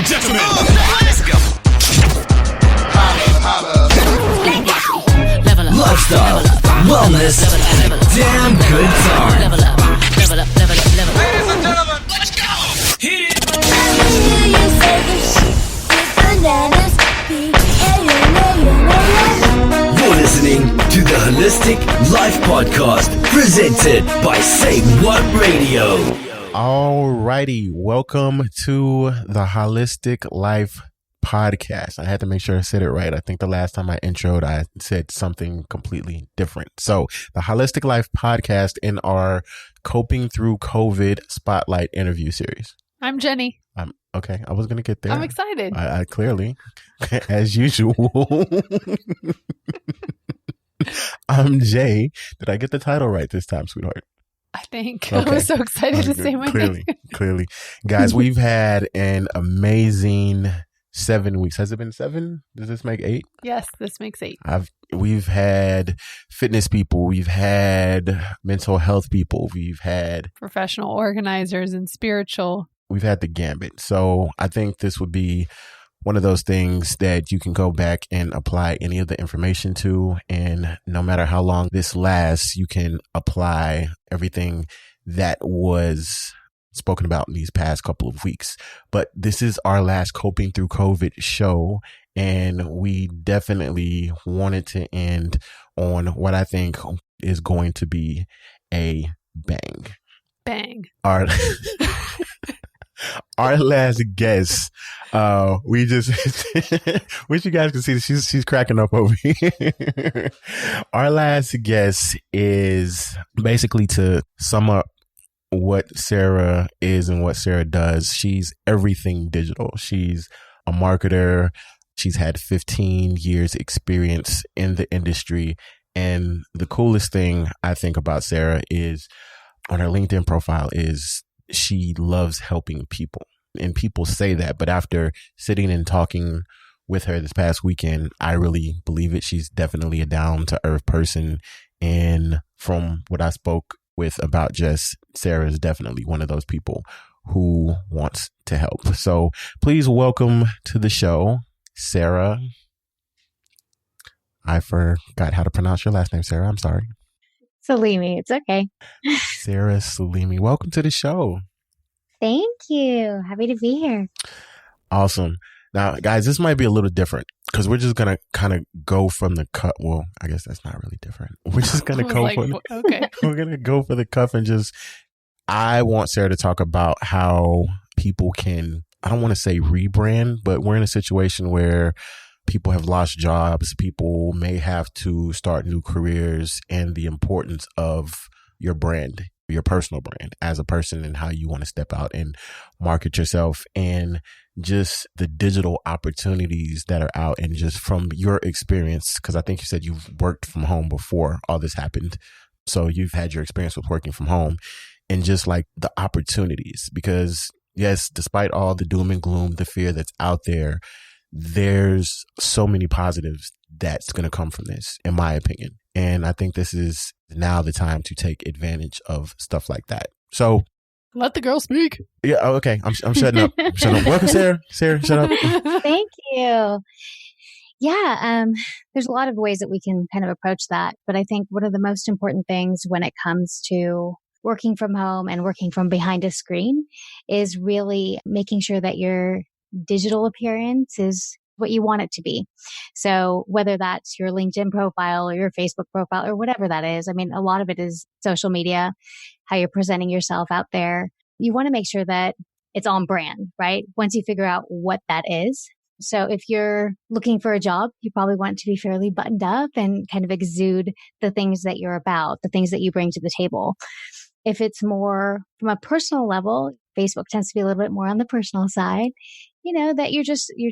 and gentlemen, let's go. Lifestyle, wellness, and a damn good time. Ladies and gentlemen, let's go. Hit it. You're listening to the Holistic Life Podcast, presented by Say What Radio. Alrighty, welcome to the Holistic Life Podcast. I had to make sure I said it right. I think the last time I introed, I said something completely different. So the Holistic Life Podcast in our Coping Through COVID Spotlight interview series. I'm Jenny. Okay, I was going to get there. I'm excited. I clearly, as usual. I'm Jay. Did I get the title right this time, sweetheart? I think. Okay. I was so excited to say my name. Clearly. Guys, we've had an amazing 7 weeks. Has it been 7? Does this make 8? Yes, this makes 8. We've had fitness people. We've had mental health people. We've had Professional organizers and spiritual. We've had the gambit. So I think this would be one of those things that you can go back and apply any of the information to. And no matter how long this lasts, you can apply everything that was spoken about in these past couple of weeks. But this is our last Coping Through COVID show. And we definitely wanted to end on what I think is going to be a bang. Bang. Our last guest, we just wish you guys could see that she's cracking up over here. Our last guest is basically to sum up what Sarah is and what Sarah does. She's everything digital. She's a marketer. She's had 15 years experience in the industry. And the coolest thing I think about Sarah is on her LinkedIn profile is she loves helping people. And people say that, but after sitting and talking with her this past weekend, I really believe it. She's definitely a down to earth person. And from what I spoke with about Jess, Sarah is definitely one of those people who wants to help. So please welcome to the show, Sarah. I forgot how to pronounce your last name, Sarah. I'm sorry. Salimi. It's okay. Sarah Salimi. Welcome to the show. Thank you. Happy to be here. Awesome. Now, guys, this might be a little different because we're just going to kind of go from the cuff. Well, I guess that's not really different. We're just going to go we're going to go for the cuff and just, I want Sarah to talk about how people can, I don't want to say rebrand, but we're in a situation where people have lost jobs. People may have to start new careers, and the importance of your brand, your personal brand as a person, and how you want to step out and market yourself, and just the digital opportunities that are out. And just from your experience, because I think you said you've worked from home before all this happened. So you've had your experience with working from home and just like the opportunities, because yes, despite all the doom and gloom, the fear that's out there, there's so many positives that's going to come from this, in my opinion. And I think this is now the time to take advantage of stuff like that. So let the girl speak. Yeah. Okay. I'm shutting up. Welcome, Sarah. Sarah, shut up. Thank you. Yeah. There's a lot of ways that we can kind of approach that. But I think one of the most important things when it comes to working from home and working from behind a screen is really making sure that your digital appearance is what you want it to be. So whether that's your LinkedIn profile or your Facebook profile or whatever that is, I mean, a lot of it is social media, how you're presenting yourself out there. You want to make sure that it's on brand, right? Once you figure out what that is. So if you're looking for a job, you probably want to be fairly buttoned up and kind of exude the things that you're about, the things that you bring to the table. If it's more from a personal level, Facebook tends to be a little bit more on the personal side, you know, that you're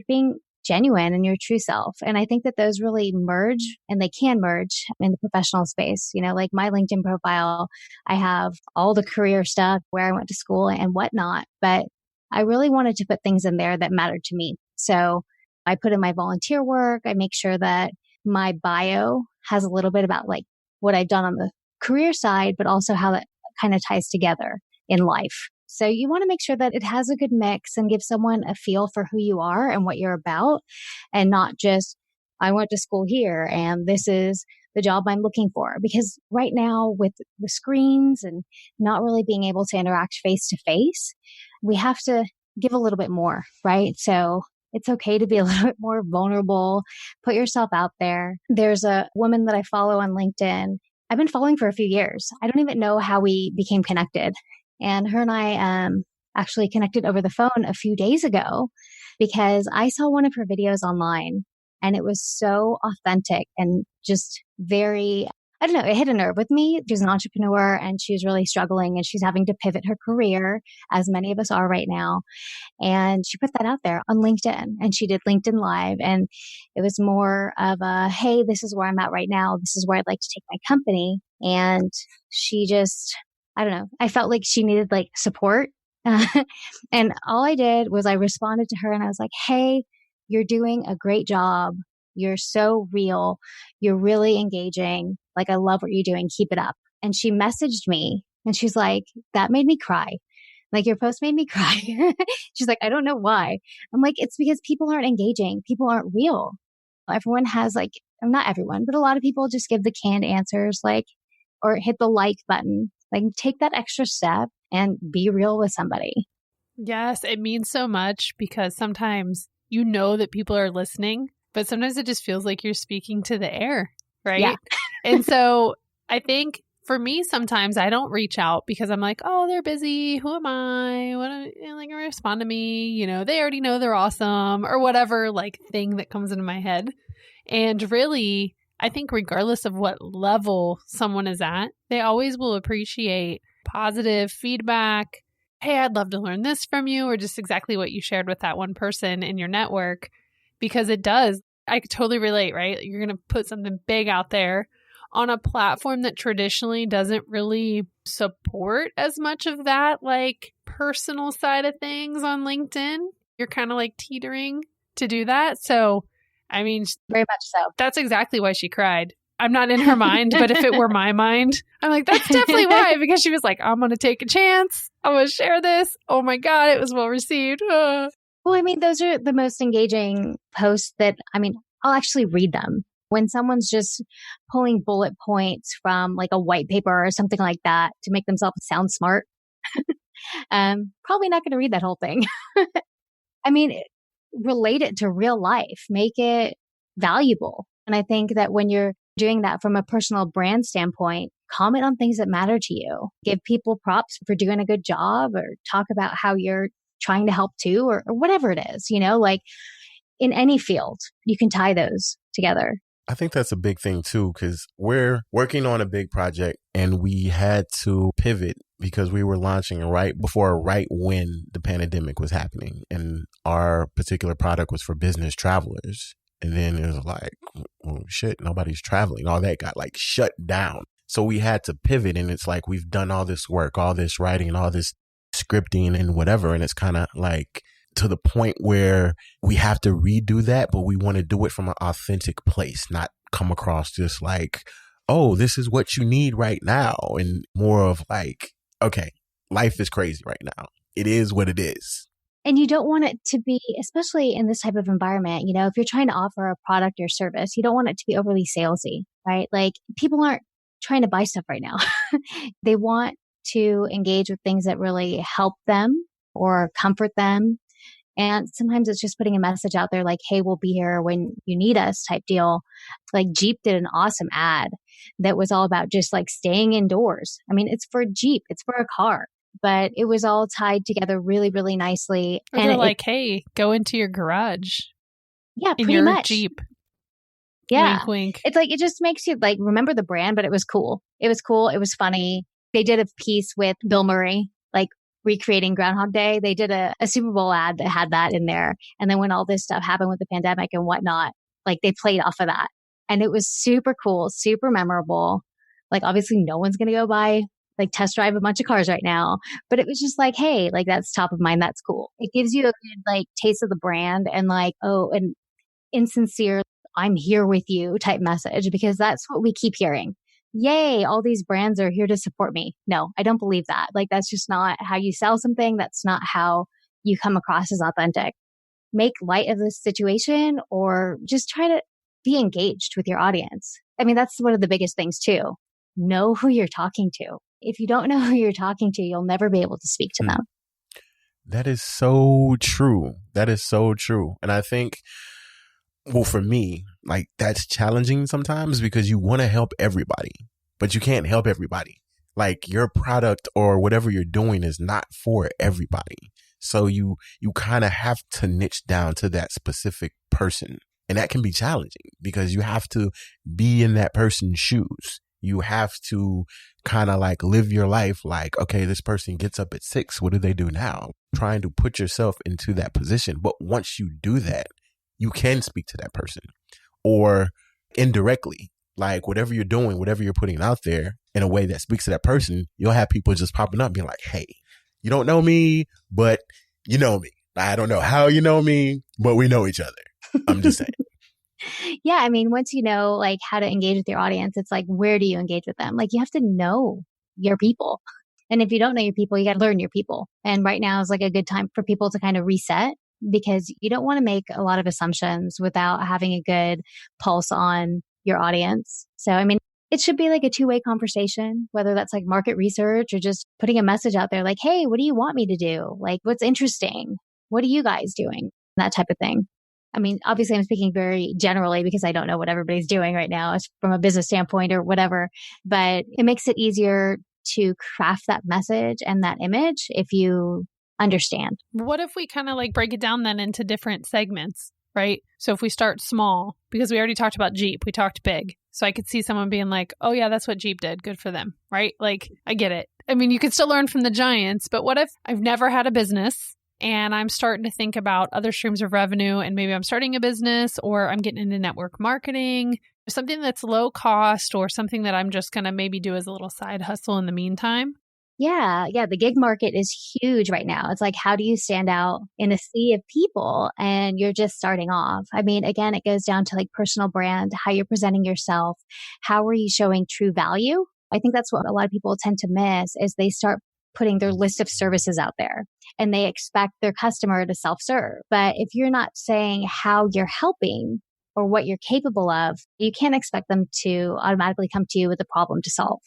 being genuine and your true self. And I think that those really merge, and they can merge in the professional space. You know, like my LinkedIn profile, I have all the career stuff, where I went to school and whatnot, but I really wanted to put things in there that mattered to me. So I put in my volunteer work. I make sure that my bio has a little bit about like what I've done on the career side, but also how that kind of ties together in life. So you want to make sure that it has a good mix and give someone a feel for who you are and what you're about, and not just, I went to school here and this is the job I'm looking for. Because right now with the screens and not really being able to interact face to face, we have to give a little bit more, right? So it's okay to be a little bit more vulnerable, put yourself out there. There's a woman that I follow on LinkedIn. I've been following for a few years. I don't even know how we became connected. And her and I actually connected over the phone a few days ago because I saw one of her videos online and it was so authentic and just very, I don't know, it hit a nerve with me. She's an entrepreneur and she's really struggling and she's having to pivot her career, as many of us are right now. And she put that out there on LinkedIn and she did LinkedIn Live. And it was more of a, hey, this is where I'm at right now. This is where I'd like to take my company. And she just, I don't know, I felt like she needed like support. And all I did was I responded to her and I was like, hey, you're doing a great job. You're so real. You're really engaging. Like, I love what you're doing. Keep it up. And she messaged me and she's like, that made me cry. Like, your post made me cry. She's like, I don't know why. I'm like, it's because people aren't engaging. People aren't real. Everyone has like, not everyone, but a lot of people just give the canned answers, like, or hit the like button. Like, take that extra step and be real with somebody. Yes, it means so much because sometimes you know that people are listening, but sometimes it just feels like you're speaking to the air, right? Yeah. And so I think for me, sometimes I don't reach out because I'm like, oh, they're busy. Who am I? What am I like, respond to me? You know, they already know they're awesome or whatever like thing that comes into my head. And really, I think regardless of what level someone is at, they always will appreciate positive feedback. Hey, I'd love to learn this from you, or just exactly what you shared with that one person in your network, because it does. I could totally relate, right? You're going to put something big out there on a platform that traditionally doesn't really support as much of that, like personal side of things on LinkedIn. You're kind of like teetering to do that. So, I mean, Very much so. That's exactly why she cried. I'm not in her mind, but if it were my mind, I'm like, that's definitely why, because she was like, I'm going to take a chance. I'm going to share this. Oh my God, it was well received. Well, I mean, those are the most engaging posts that, I mean, I'll actually read them. When someone's just pulling bullet points from like a white paper or something like that to make themselves sound smart, probably not going to read that whole thing. I mean, relate it to real life, make it valuable. And I think that when you're doing that from a personal brand standpoint, comment on things that matter to you, give people props for doing a good job, or talk about how you're trying to help too, or whatever it is, you know, like in any field, you can tie those together. I think that's a big thing too, because we're working on a big project and we had to pivot because we were launching right when the pandemic was happening. And our particular product was for business travelers. And then it was like, oh shit, nobody's traveling. All that got like shut down. So we had to pivot. And it's like, we've done all this work, all this writing and all this scripting and whatever. And it's kind of like to the point where we have to redo that, but we want to do it from an authentic place, not come across just like, oh, this is what you need right now. And more of like, okay, life is crazy right now. It is what it is. And you don't want it to be, especially in this type of environment, you know, if you're trying to offer a product or service, you don't want it to be overly salesy, right? Like, people aren't trying to buy stuff right now. They want to engage with things that really help them or comfort them. And sometimes it's just putting a message out there like, hey, we'll be here when you need us type deal. Like, Jeep did an awesome ad that was all about just like staying indoors. I mean, it's for Jeep, it's for a car, but it was all tied together really, really nicely. Or and they're like, hey, go into your garage. Yeah, in pretty your much. Jeep. Yeah. Wink, wink. It's like, it just makes you like remember the brand, but it was cool. It was cool. It was funny. They did a piece with Bill Murray, like recreating Groundhog Day. They did a Super Bowl ad that had that in there. And then when all this stuff happened with the pandemic and whatnot, like they played off of that. And it was super cool, super memorable. Like, obviously no one's going to go buy, like test drive a bunch of cars right now, but it was just like, hey, like that's top of mind. That's cool. It gives you a good like taste of the brand and like, oh, an insincere, I'm here with you type message, because that's what we keep hearing. yay, all these brands are here to support me. No, I don't believe that. Like, that's just not how you sell something. That's not how you come across as authentic. Make light of the situation or just try to be engaged with your audience. I mean, that's one of the biggest things too. Know who you're talking to. If you don't know who you're talking to, you'll never be able to speak to them. That is so true. That is so true. And I think, well, for me, like that's challenging sometimes because you want to help everybody, but you can't help everybody. Like your product or whatever you're doing is not for everybody. So you kind of have to niche down to that specific person. And that can be challenging because you have to be in that person's shoes. You have to kind of like live your life like, okay, this person gets up at 6. What do they do now? Trying to put yourself into that position. But once you do that, you can speak to that person or indirectly, like whatever you're doing, whatever you're putting out there in a way that speaks to that person, you'll have people just popping up being like, hey, you don't know me, but you know me. I don't know how you know me, but we know each other. I'm just saying. Yeah. I mean, once you know like how to engage with your audience, it's like, where do you engage with them? Like you have to know your people. And if you don't know your people, you got to learn your people. And right now is like a good time for people to kind of reset because you don't want to make a lot of assumptions without having a good pulse on your audience. So, I mean, it should be like a two-way conversation, whether that's like market research or just putting a message out there like, hey, what do you want me to do? Like, what's interesting? What are you guys doing? That type of thing. I mean, obviously I'm speaking very generally because I don't know what everybody's doing right now from a business standpoint or whatever, but it makes it easier to craft that message and that image if you understand. What if we kind of like break it down then into different segments, right? So if we start small, because we already talked about Jeep, we talked big. So I could see someone being like, oh yeah, that's what Jeep did. Good for them, right? Like, I get it. I mean, you could still learn from the giants, but what if I've never had a business and I'm starting to think about other streams of revenue and maybe I'm starting a business or I'm getting into network marketing, something that's low cost or something that I'm just going to maybe do as a little side hustle in the meantime? Yeah. The gig market is huge right now. It's like, how do you stand out in a sea of people and you're just starting off? I mean, again, it goes down to like personal brand, how you're presenting yourself. How are you showing true value? I think that's what a lot of people tend to miss is they start putting their list of services out there and they expect their customer to self-serve. But if you're not saying how you're helping or what you're capable of, you can't expect them to automatically come to you with a problem to solve.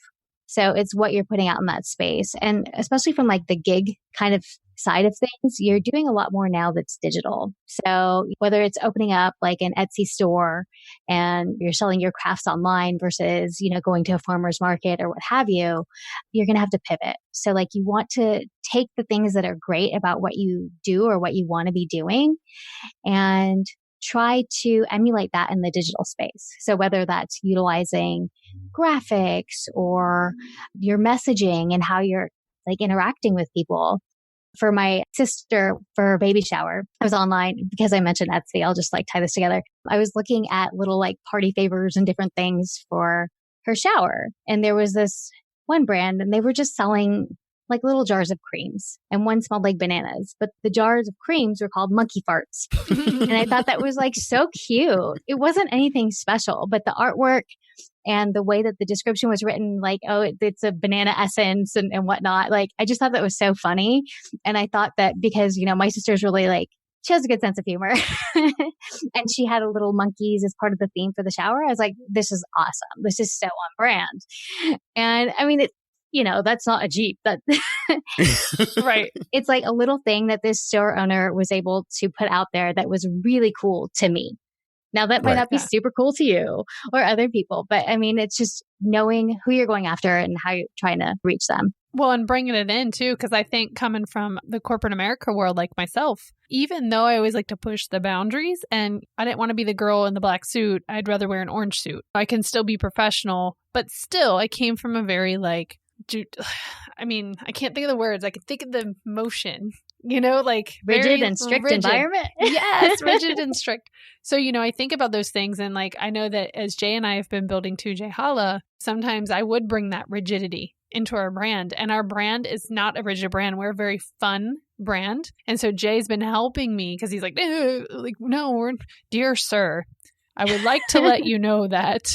So it's what you're putting out in that space. And especially from like the gig kind of side of things, you're doing a lot more now that's digital. So whether it's opening up like an Etsy store and you're selling your crafts online versus, going to a farmer's market or what have you, you're going to have to pivot. So like you want to take the things that are great about what you do or what you want to be doing and try to emulate that in the digital space. So whether that's utilizing graphics or your messaging and how you're like interacting with people. For my sister, for her baby shower, I was online because I mentioned Etsy. I'll just like tie this together. I was looking at little like party favors and different things for her shower. And there was this one brand and they were just selling like little jars of creams and one smelled like bananas, but the jars of creams were called monkey farts. And I thought that was like so cute. It wasn't anything special, but the artwork and the way that the description was written, like, oh, it's a banana essence and whatnot. Like, I just thought that was so funny. And I thought that because, my sister's really like, she has a good sense of humor and she had a little monkeys as part of the theme for the shower. I was like, this is awesome. This is so on brand. And I mean, that's not a Jeep. That Right. It's like a little thing that this store owner was able to put out there that was really cool to me. Now that might not be super cool to you or other people, but I mean, it's just knowing who you're going after and how you're trying to reach them. Well, and bringing it in too, because I think coming from the corporate America world like myself, even though I always like to push the boundaries and I didn't want to be the girl in the black suit, I'd rather wear an orange suit. I can still be professional, but still I came from a very like, I mean, I can't think of the words. I can think of the motion, like rigid and strict environment. Yes, rigid and strict. So, I think about those things and like, I know that as Jay and I have been building 2J Hala, sometimes I would bring that rigidity into our brand. And our brand is not a rigid brand. We're a very fun brand. And so Jay's been helping me because he's like, no, dear sir, I would like to let you know that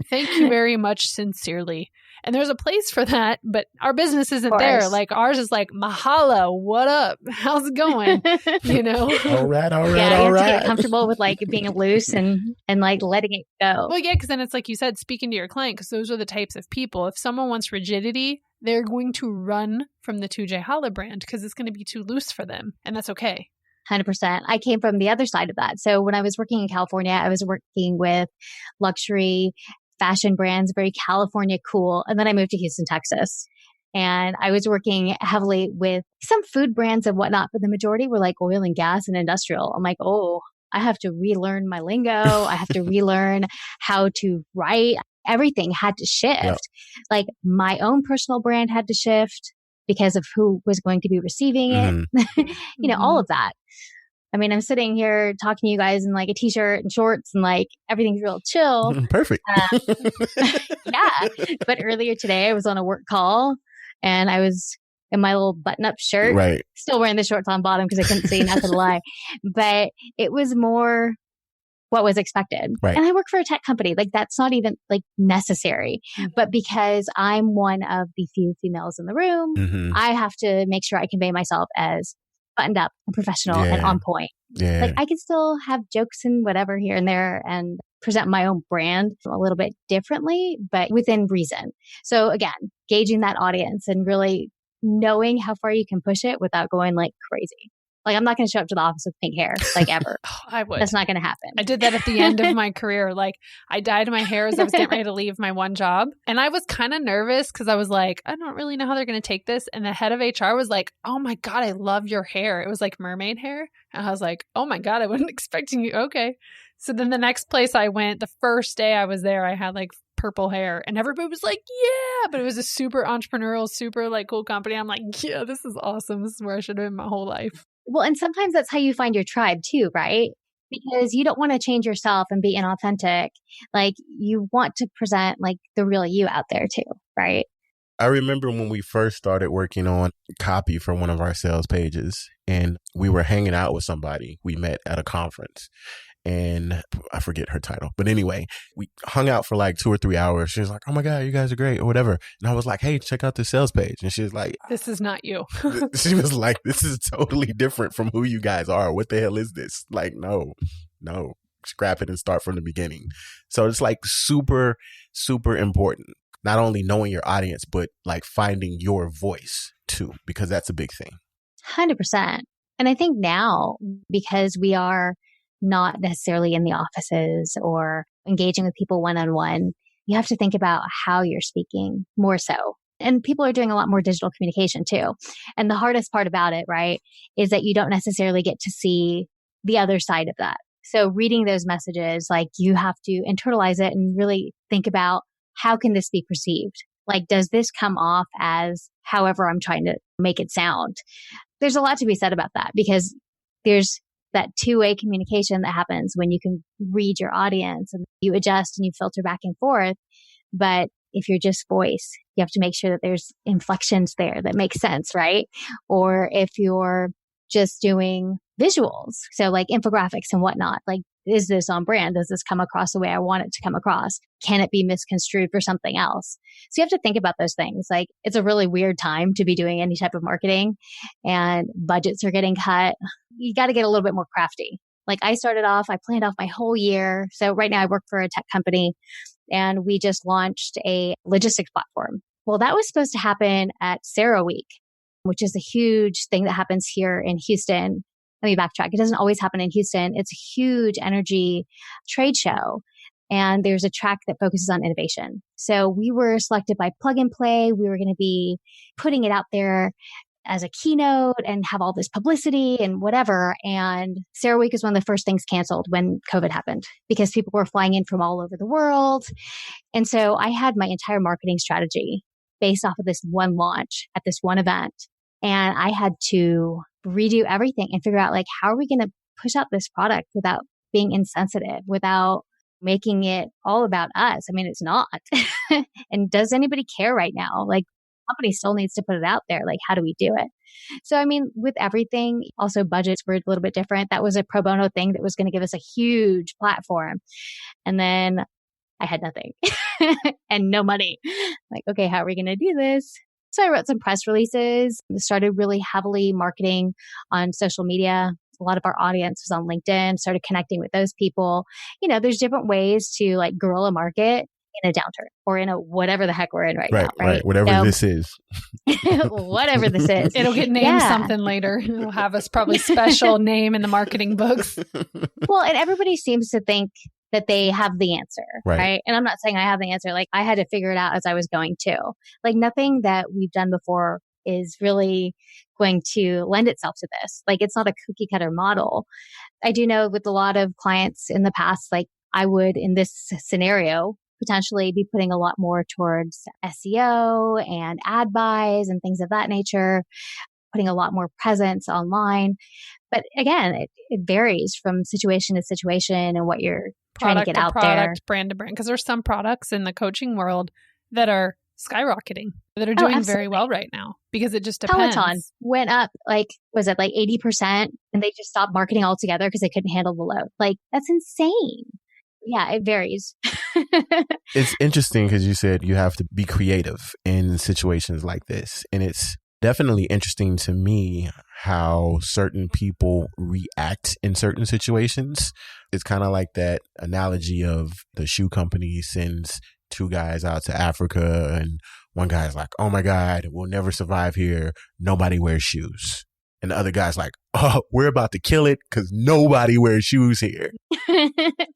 Thank you very much, sincerely. And there's a place for that, but our business isn't there. Like ours is like, mahalo, what up? How's it going? You know? All right. Yeah, you have to get comfortable with like being loose and like letting it go. Well, yeah, because then it's like you said, speaking to your client, because those are the types of people. If someone wants rigidity, they're going to run from the 2J Holla brand because it's going to be too loose for them. And that's okay. 100%. I came from the other side of that. So when I was working in California, I was working with luxury fashion brands, very California cool. And then I moved to Houston, Texas. And I was working heavily with some food brands and whatnot, but the majority were like oil and gas and industrial. I'm like, oh, I have to relearn my lingo. I have to relearn how to write. Everything had to shift. Yep. Like my own personal brand had to shift because of who was going to be receiving it. You know, all of that. I mean, I'm sitting here talking to you guys in like a t-shirt and shorts and like everything's real chill. Perfect. Yeah. But earlier today I was on a work call and I was in my little button-up shirt, right? Still wearing the shorts on bottom because I couldn't see, not to lie. But it was more what was expected. Right. And I work for a tech company. Like that's not even like necessary. But because I'm one of the few females in the room, I have to make sure I convey myself as buttoned up and professional and on point. Yeah. Like I can still have jokes and whatever here and there and present my own brand a little bit differently, but within reason. So again, gauging that audience and really knowing how far you can push it without going like crazy. Like I'm not going to show up to the office with pink hair, like ever. I would. That's not going to happen. I did that at the end of my career. Like I dyed my hair as I was getting ready to leave my one job. And I was kind of nervous because I was like, I don't really know how they're going to take this. And the head of HR was like, oh my God, I love your hair. It was like mermaid hair. And I was like, oh my God, I wasn't expecting you. Okay. So then the next place I went, the first day I was there, I had like purple hair and everybody was like, yeah, but it was a super entrepreneurial, super like cool company. I'm like, yeah, this is awesome. This is where I should have been my whole life. Well, and sometimes that's how you find your tribe too, right? Because you don't want to change yourself and be inauthentic. Like you want to present like the real you out there too, right? I remember when we first started working on copy for one of our sales pages and we were hanging out with somebody we met at a conference. And I forget her title. But anyway, we hung out for like 2 or 3 hours. She was like, oh my God, you guys are great or whatever. And I was like, hey, check out this sales page. And she was like, this is not you. She was like, this is totally different from who you guys are. What the hell is this? Like, no, scrap it and start from the beginning. So it's like super, super important. Not only knowing your audience, but like finding your voice too, because that's a big thing. 100%. And I think now, because we are not necessarily in the offices or engaging with people one-on-one, you have to think about how you're speaking more so. And people are doing a lot more digital communication too. And the hardest part about it, right, is that you don't necessarily get to see the other side of that. So reading those messages, like you have to internalize it and really think about how can this be perceived? Like, does this come off as however I'm trying to make it sound? There's a lot to be said about that because there's that two-way communication that happens when you can read your audience and you adjust and you filter back and forth. But if you're just voice, you have to make sure that there's inflections there that make sense, right? Or if you're just doing visuals, so like infographics and whatnot, like, is this on brand? Does this come across the way I want it to come across? Can it be misconstrued for something else? So you have to think about those things. Like it's a really weird time to be doing any type of marketing and budgets are getting cut. You got to get a little bit more crafty. Like I planned off my whole year. So right now I work for a tech company and we just launched a logistics platform. Well, that was supposed to happen at Sarah Week, which is a huge thing that happens here in Houston. Let me backtrack. It doesn't always happen in Houston. It's a huge energy trade show. And there's a track that focuses on innovation. So we were selected by Plug and Play. We were going to be putting it out there as a keynote and have all this publicity and whatever. And Sarah Week is one of the first things canceled when COVID happened because people were flying in from all over the world. And so I had my entire marketing strategy based off of this one launch at this one event. And I had to redo everything and figure out like, how are we going to push out this product without being insensitive, without making it all about us? I mean, it's not. And does anybody care right now? Like, company still needs to put it out there. Like, how do we do it? So, I mean, with everything, also budgets were a little bit different. That was a pro bono thing that was going to give us a huge platform. And then I had nothing and no money. Like, okay, how are we going to do this? So I wrote some press releases, started really heavily marketing on social media. A lot of our audience was on LinkedIn, started connecting with those people. You know, there's different ways to like guerrilla market in a downturn or in a whatever the heck we're in right now. Right. Whatever this is. Whatever this is. It'll get named something later. It'll have a probably special name in the marketing books. Well, and everybody seems to think that they have the answer, right? And I'm not saying I have the answer. Like I had to figure it out as I was going too. Like nothing that we've done before is really going to lend itself to this. Like it's not a cookie cutter model. I do know with a lot of clients in the past, like I would in this scenario potentially be putting a lot more towards SEO and ad buys and things of that nature, putting a lot more presence online. But again, it varies from situation to situation and what you're trying to get out there. Brand to brand. Because there's some products in the coaching world that are skyrocketing, that are doing very well right now because it just depends. Peloton went up was it like 80% and they just stopped marketing altogether because they couldn't handle the load. Like that's insane. Yeah, it varies. It's interesting because you said you have to be creative in situations like this. And it's definitely interesting to me how certain people react in certain situations. It's kind of like that analogy of the shoe company sends two guys out to Africa and one guy's like, oh my God, we'll never survive here. Nobody wears shoes. And the other guy's like, oh, we're about to kill it because nobody wears shoes here.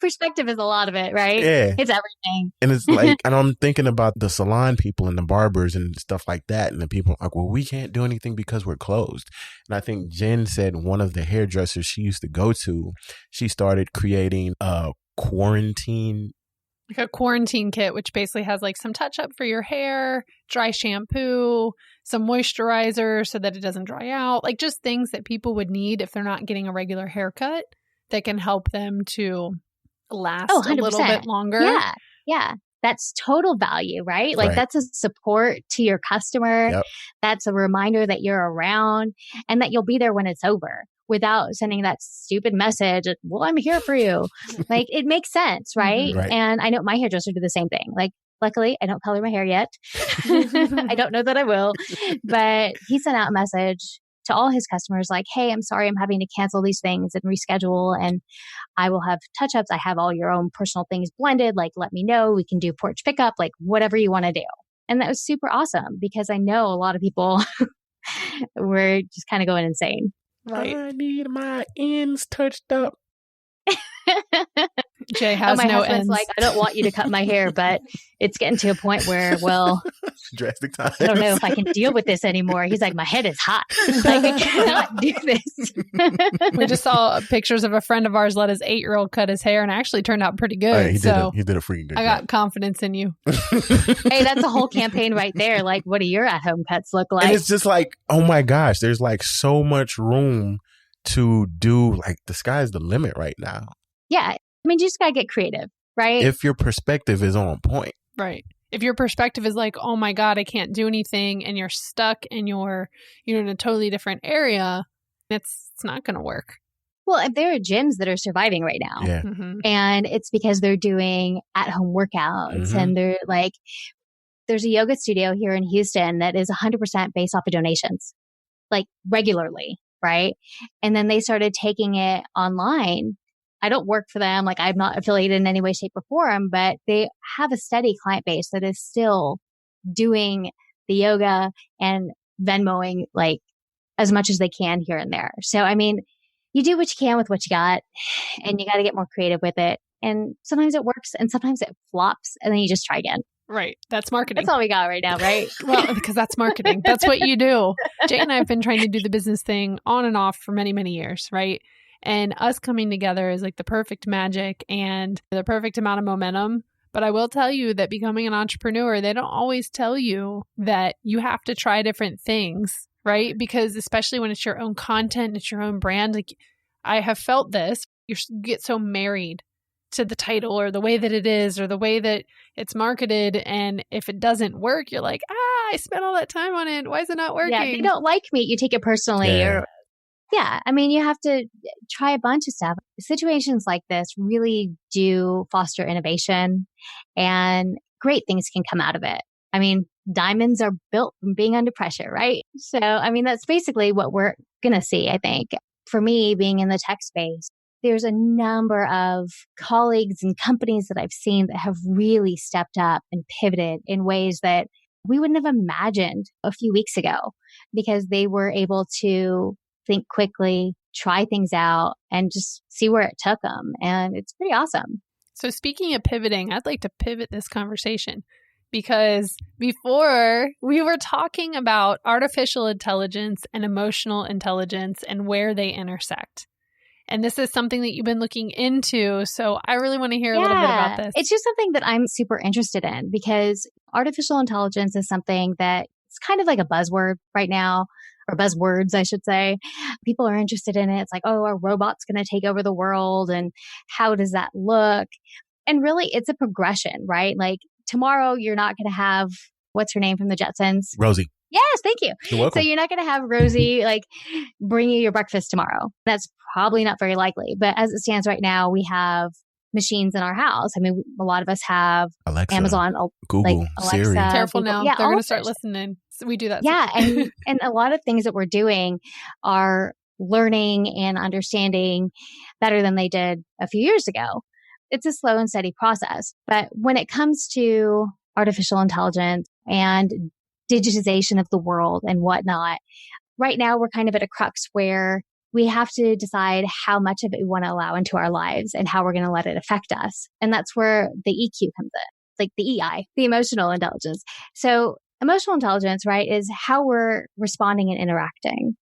Perspective is a lot of it, right? Yeah. It's everything. And it's like, and I'm thinking about the salon people and the barbers and stuff like that. And the people are like, well, we can't do anything because we're closed. And I think Jen said one of the hairdressers she used to go to, she started creating a quarantine kit, which basically has like some touch up for your hair, dry shampoo, some moisturizer so that it doesn't dry out, like just things that people would need if they're not getting a regular haircut that can help them to last a little bit longer. Yeah. Yeah. That's total value, right? Like that's a support to your customer. Yep. That's a reminder that you're around and that you'll be there when it's over without sending that stupid message. Well, I'm here for you. Like it makes sense, right? Right. And I know my hairdresser did the same thing. Like luckily I don't color my hair yet. I don't know that I will, but he sent out a message to all his customers like, hey, I'm sorry, I'm having to cancel these things and reschedule and I will have touch-ups. I have all your own personal things blended. Like, let me know. We can do porch pickup, like whatever you want to do. And that was super awesome because I know a lot of people were just kind of going insane. Right. I need my ends touched up. Jay has my no husband's ends. like, I don't want you to cut my hair, but it's getting to a point where, well, drastic times. I don't know if I can deal with this anymore. He's like, my head is hot. Like, I cannot do this. We just saw pictures of a friend of ours let his 8-year-old cut his hair and it actually turned out pretty good. He did a freaking good I job. got confidence in you. Hey, that's a whole campaign right there. Like, what do your at-home cuts look like? And it's just like, oh my gosh, there's like so much room to do. Like the sky's the limit right now. Yeah. I mean, you just got to get creative, right? If your perspective is on point. Right. If your perspective is like, oh my God, I can't do anything, and you're stuck and you're in a totally different area, it's not going to work. Well, there are gyms that are surviving right now. Yeah. Mm-hmm. And it's because they're doing at-home workouts and they're like, there's a yoga studio here in Houston that is 100% based off of donations, like regularly, right? And then they started taking it online. I don't work for them. Like I'm not affiliated in any way, shape, or form, but they have a steady client base that is still doing the yoga and Venmoing like as much as they can here and there. So, I mean, you do what you can with what you got and you got to get more creative with it. And sometimes it works and sometimes it flops and then you just try again. Right. That's marketing. That's all we got right now, right? Well, because that's marketing. That's what you do. Jay and I have been trying to do the business thing on and off for many, many years, right? And us coming together is like the perfect magic and the perfect amount of momentum. But I will tell you that becoming an entrepreneur, they don't always tell you that you have to try different things, right? Because especially when it's your own content, it's your own brand. Like I have felt this, you get so married to the title or the way that it is or the way that it's marketed. And if it doesn't work, you're like, I spent all that time on it. Why is it not working? Yeah, if they don't like me, you take it personally or Yeah. I mean, you have to try a bunch of stuff. Situations like this really do foster innovation and great things can come out of it. I mean, diamonds are built from being under pressure, right? So, I mean, that's basically what we're going to see, I think. For me, being in the tech space, there's a number of colleagues and companies that I've seen that have really stepped up and pivoted in ways that we wouldn't have imagined a few weeks ago because they were able to think quickly, try things out, and just see where it took them. And it's pretty awesome. So speaking of pivoting, I'd like to pivot this conversation because before we were talking about artificial intelligence and emotional intelligence and where they intersect. And this is something that you've been looking into. So I really want to hear a little bit about this. It's just something that I'm super interested in because artificial intelligence is something that it's kind of like a buzzword right now, or buzzwords, I should say. People are interested in it. It's like, oh, are robots going to take over the world? And how does that look? And really, it's a progression, right? Like tomorrow, you're not going to have, what's her name from the Jetsons? Rosie. Yes, thank you. You're welcome. So you're not going to have Rosie like bring you your breakfast tomorrow. That's probably not very likely. But as it stands right now, we have machines in our house. I mean, a lot of us have Alexa, Amazon, Google, like Alexa, Siri. Careful Google. now. Yeah, They're going to all start of those. listening. So we do that. Yeah. And a lot of things that we're doing are learning and understanding better than they did a few years ago. It's a slow and steady process. But when it comes to artificial intelligence and digitization of the world and whatnot, right now we're kind of at a crux where we have to decide how much of it we want to allow into our lives and how we're going to let it affect us. And that's where the EQ comes in, like the EI, the emotional intelligence. So emotional intelligence, right, is how we're responding and interacting.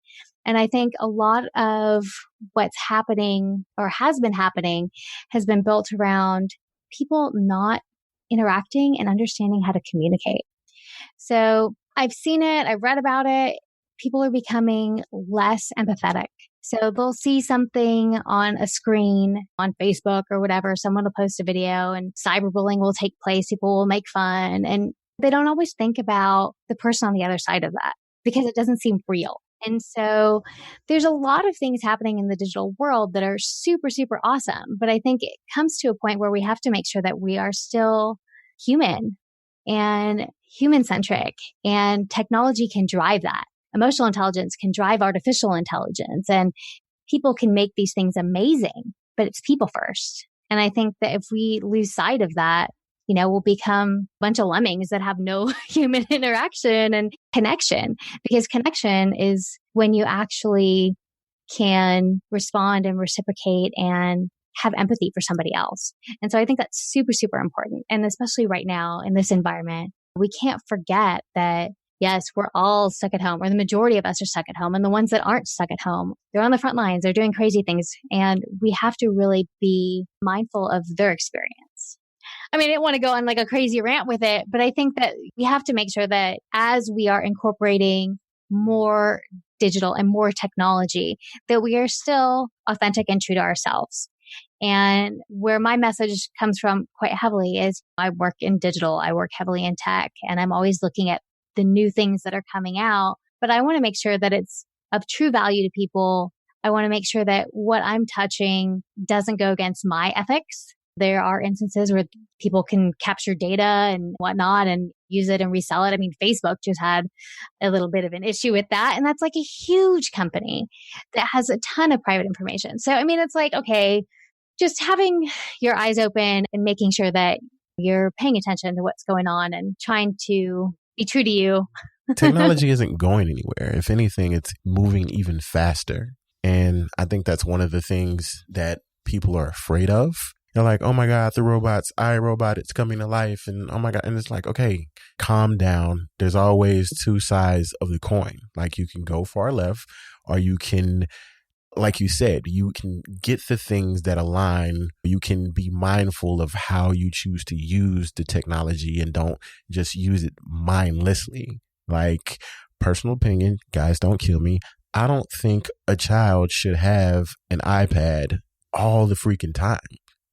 And I think a lot of what's happening or has been happening has been built around people not interacting and understanding how to communicate. So I've seen it, I've read about it. People are becoming less empathetic. So they'll see something on a screen on Facebook or whatever. Someone will post a video and cyberbullying will take place. People will make fun. And they don't always think about the person on the other side of that because it doesn't seem real. And so there's a lot of things happening in the digital world that are super, super awesome. But I think it comes to a point where we have to make sure that we are still human and human centric, and technology can drive that. Emotional intelligence can drive artificial intelligence, and people can make these things amazing, but it's people first. And I think that if we lose sight of that, we'll become a bunch of lemmings that have no human interaction and connection, because connection is when you actually can respond and reciprocate and have empathy for somebody else. And so I think that's super, super important. And especially right now in this environment, we can't forget that, yes, we're all stuck at home, or the majority of us are stuck at home. And the ones that aren't stuck at home, they're on the front lines, they're doing crazy things. And we have to really be mindful of their experience. I mean, I didn't want to go on like a crazy rant with it, but I think that we have to make sure that as we are incorporating more digital and more technology, that we are still authentic and true to ourselves. And where my message comes from quite heavily is I work in digital, I work heavily in tech, and I'm always looking at the new things that are coming out. But I want to make sure that it's of true value to people. I want to make sure that what I'm touching doesn't go against my ethics. There are instances where people can capture data and whatnot and use it and resell it. I mean, Facebook just had a little bit of an issue with that. And that's like a huge company that has a ton of private information. So, I mean, it's like, okay, just having your eyes open and making sure that you're paying attention to what's going on and trying to be true to you. Technology isn't going anywhere. If anything, it's moving even faster. And I think that's one of the things that people are afraid of. They're like, oh my God, the robots, iRobot, it's coming to life. And oh my God. And it's like, okay, calm down. There's always two sides of the coin. Like you can go far left, or you can, like you said, you can get the things that align. You can be mindful of how you choose to use the technology and don't just use it mindlessly. Like, personal opinion, guys, don't kill me. I don't think a child should have an iPad all the freaking time.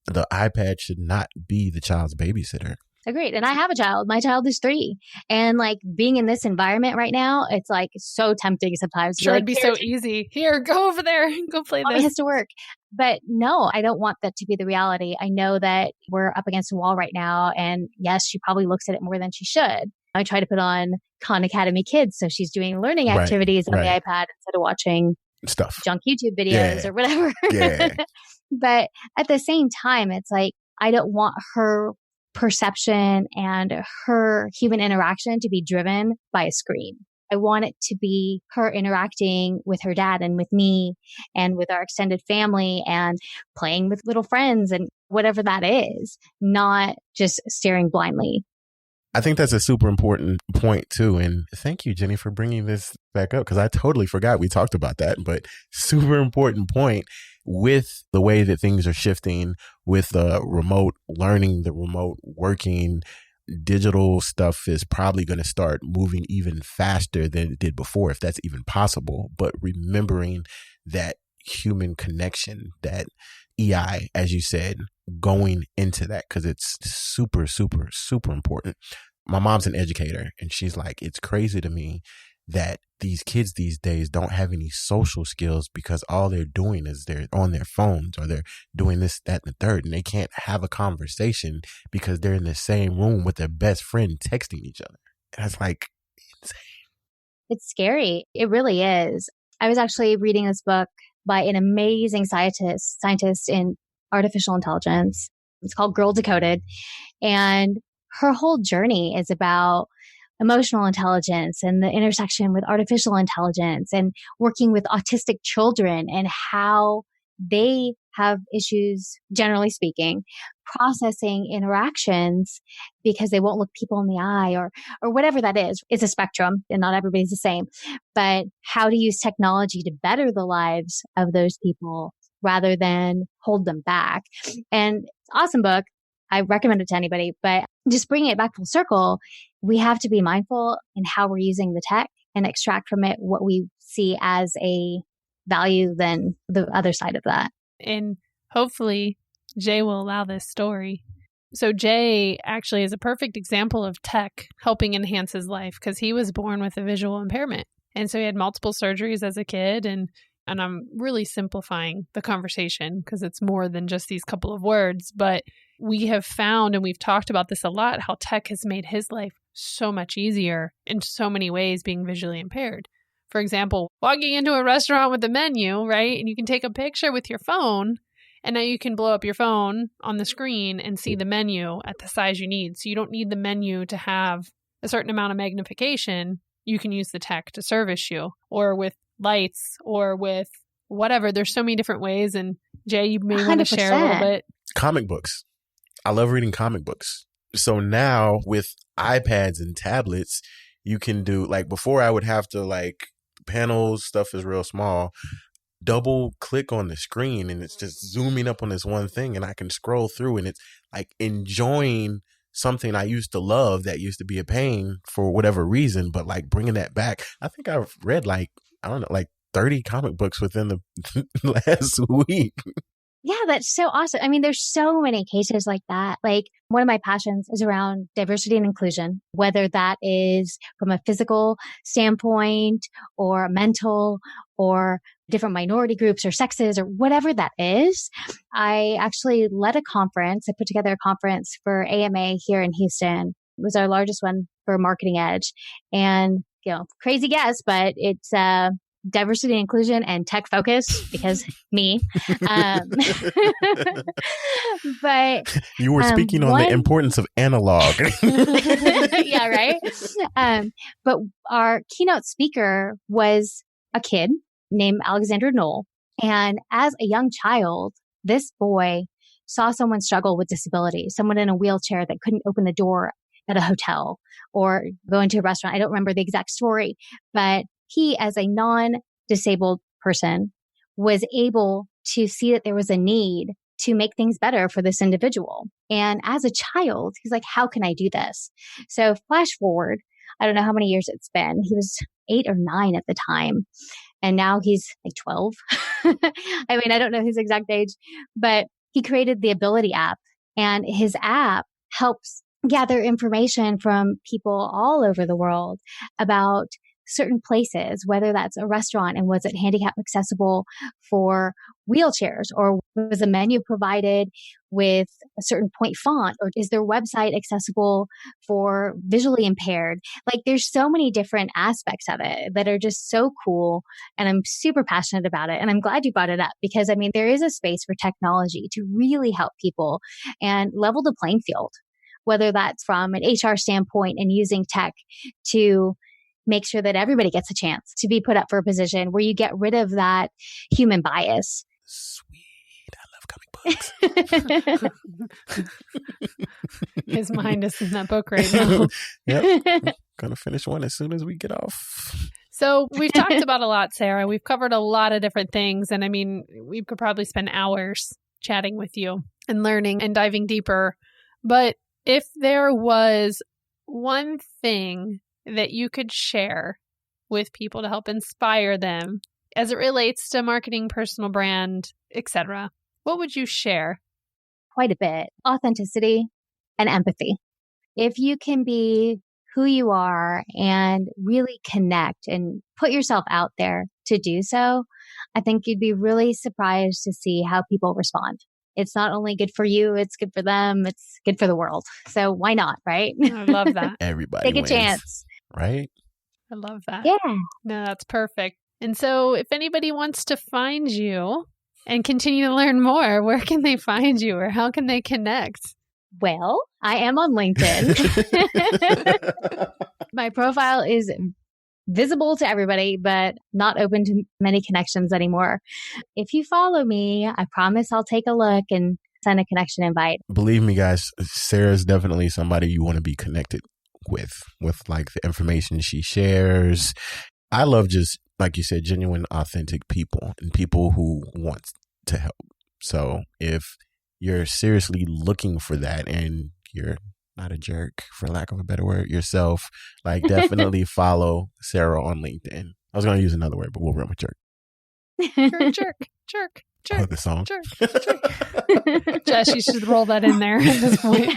The iPad should not be the child's babysitter. Agreed. And I have a child. My child is 3. And like being in this environment right now, it's like so tempting sometimes. Sure, like, it'd be so easy. Here, go over there and go play Mommy this. has to work. But no, I don't want that to be the reality. I know that we're up against a wall right now. And yes, she probably looks at it more than she should. I try to put on Khan Academy Kids. So she's doing learning activities on the iPad instead of watching stuff, junk YouTube videos or whatever. Yeah. But at the same time, it's like, I don't want her perception and her human interaction to be driven by a screen. I want it to be her interacting with her dad and with me and with our extended family and playing with little friends and whatever that is, not just staring blindly. I think that's a super important point too. And thank you, Jenny, for bringing this back up, because I totally forgot we talked about that, but super important point with the way that things are shifting with the remote learning, the remote working. Digital stuff is probably going to start moving even faster than it did before, if that's even possible. But remembering that human connection, that EI, as you said, going into that, because it's super, super, super important. My mom's an educator, and she's like, it's crazy to me that these kids these days don't have any social skills because all they're doing is they're on their phones or they're doing this, that, and the third, and they can't have a conversation because they're in the same room with their best friend texting each other. And it's like insane. It's scary. It really is. I was actually reading this book by an amazing scientist in artificial intelligence. It's called Girl Decoded. And her whole journey is about emotional intelligence and the intersection with artificial intelligence and working with autistic children and how they have issues, generally speaking, processing interactions because they won't look people in the eye or whatever that is. It's a spectrum and not everybody's the same, but how to use technology to better the lives of those people rather than hold them back. And it's an awesome book. I recommend it to anybody, but just bringing it back full circle, we have to be mindful in how we're using the tech and extract from it what we see as a value than the other side of that. And hopefully Jay will allow this story. So Jay actually is a perfect example of tech helping enhance his life because he was born with a visual impairment. And so he had multiple surgeries as a kid. And I'm really simplifying the conversation because it's more than just these couple of words. But we have found, and we've talked about this a lot, how tech has made his life so much easier in so many ways being visually impaired. For example, walking into a restaurant with a menu, right? And you can take a picture with your phone, and now you can blow up your phone on the screen and see the menu at the size you need. So you don't need the menu to have a certain amount of magnification. You can use the tech to service you, or with lights, or with whatever. There's so many different ways. And Jay, you may want to share a little bit. Comic books. I love reading comic books. So now with iPads and tablets, you can do, like, before I would have to, like, panels, stuff is real small, double click on the screen and it's just zooming up on this one thing and I can scroll through and it's like enjoying something I used to love that used to be a pain for whatever reason, but like bringing that back. I think I've read like 30 comic books within the last week. Yeah, that's so awesome. I mean, there's so many cases like that. Like, one of my passions is around diversity and inclusion, whether that is from a physical standpoint or mental or different minority groups or sexes or whatever that is. I actually led a conference. I put together a conference for AMA here in Houston. It was our largest one for Marketing Edge. And, crazy guess, but it's diversity and inclusion and tech focus because me. But you were speaking on the importance of analog. Yeah, right. But our keynote speaker was a kid named Alexander Knoll. And as a young child, this boy saw someone struggle with disability, someone in a wheelchair that couldn't open the door at a hotel or go into a restaurant. I don't remember the exact story, but he, as a non-disabled person, was able to see that there was a need to make things better for this individual. And as a child, he's like, how can I do this? So flash forward, I don't know how many years it's been. He was 8 or 9 at the time. And now he's like 12. I mean, I don't know his exact age, but he created the Ability app. And his app helps gather information from people all over the world about certain places, whether that's a restaurant and was it handicap accessible for wheelchairs, or was the menu provided with a certain point font, or is their website accessible for visually impaired? Like there's so many different aspects of it that are just so cool. And I'm super passionate about it. And I'm glad you brought it up because I mean, there is a space for technology to really help people and level the playing field, whether that's from an HR standpoint and using tech to make sure that everybody gets a chance to be put up for a position where you get rid of that human bias. Sweet. I love comic books. His mind is in that book right now. Yep. Gonna finish one as soon as we get off. So we've talked about a lot, Sarah. We've covered a lot of different things. And I mean, we could probably spend hours chatting with you and learning and diving deeper. But if there was one thing that you could share with people to help inspire them as it relates to marketing, personal brand, etc., what would you share? Quite a bit. Authenticity and empathy. If you can be who you are and really connect and put yourself out there to do so, I think you'd be really surprised to see how people respond. It's not only good for you, it's good for them, it's good for the world. So why not, right? I love that. Everybody Take a wins, chance. right? I love that. Yeah. No, that's perfect. And so if anybody wants to find you and continue to learn more, where can they find you or how can they connect? Well, I am on LinkedIn. My profile is visible to everybody, but not open to many connections anymore. If you follow me, I promise I'll take a look and send a connection invite. Believe me, guys, Sarah's definitely somebody you want to be connected with like the information she shares. I love just, like you said, genuine, authentic people and people who want to help. So if you're seriously looking for that and you're not a jerk, for lack of a better word, yourself, like definitely follow Sarah on LinkedIn. I was going to use another word, but we'll run with jerk. Jerk. Oh, the song. Jerk. Jess, you should roll that in there at this point.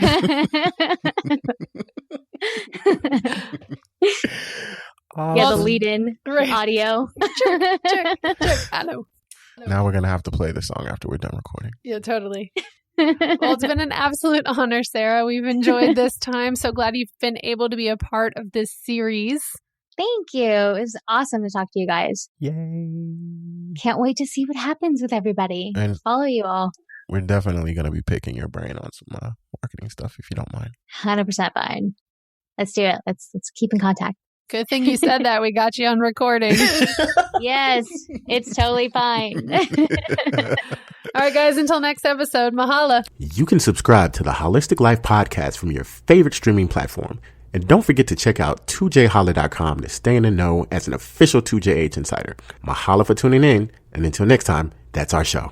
Yeah, the lead in audio. Jerk. Hello. Now we're going to have to play the song after we're done recording. Yeah, totally. Well, it's been an absolute honor, Sarah. We've enjoyed this time. So glad you've been able to be a part of this series. Thank you. It was awesome to talk to you guys. Yay. Can't wait to see what happens with everybody. And follow you all. We're definitely going to be picking your brain on some marketing stuff if you don't mind. 100% fine. Let's do it. Let's keep in contact. Good thing you said that. We got you on recording. Yes, it's totally fine. All right, guys, until next episode, mahala. You can subscribe to the Holistic Life Podcast from your favorite streaming platform. And don't forget to check out 2jholla.com to stay in the know as an official 2JH Insider. Mahalo for tuning in. And until next time, that's our show.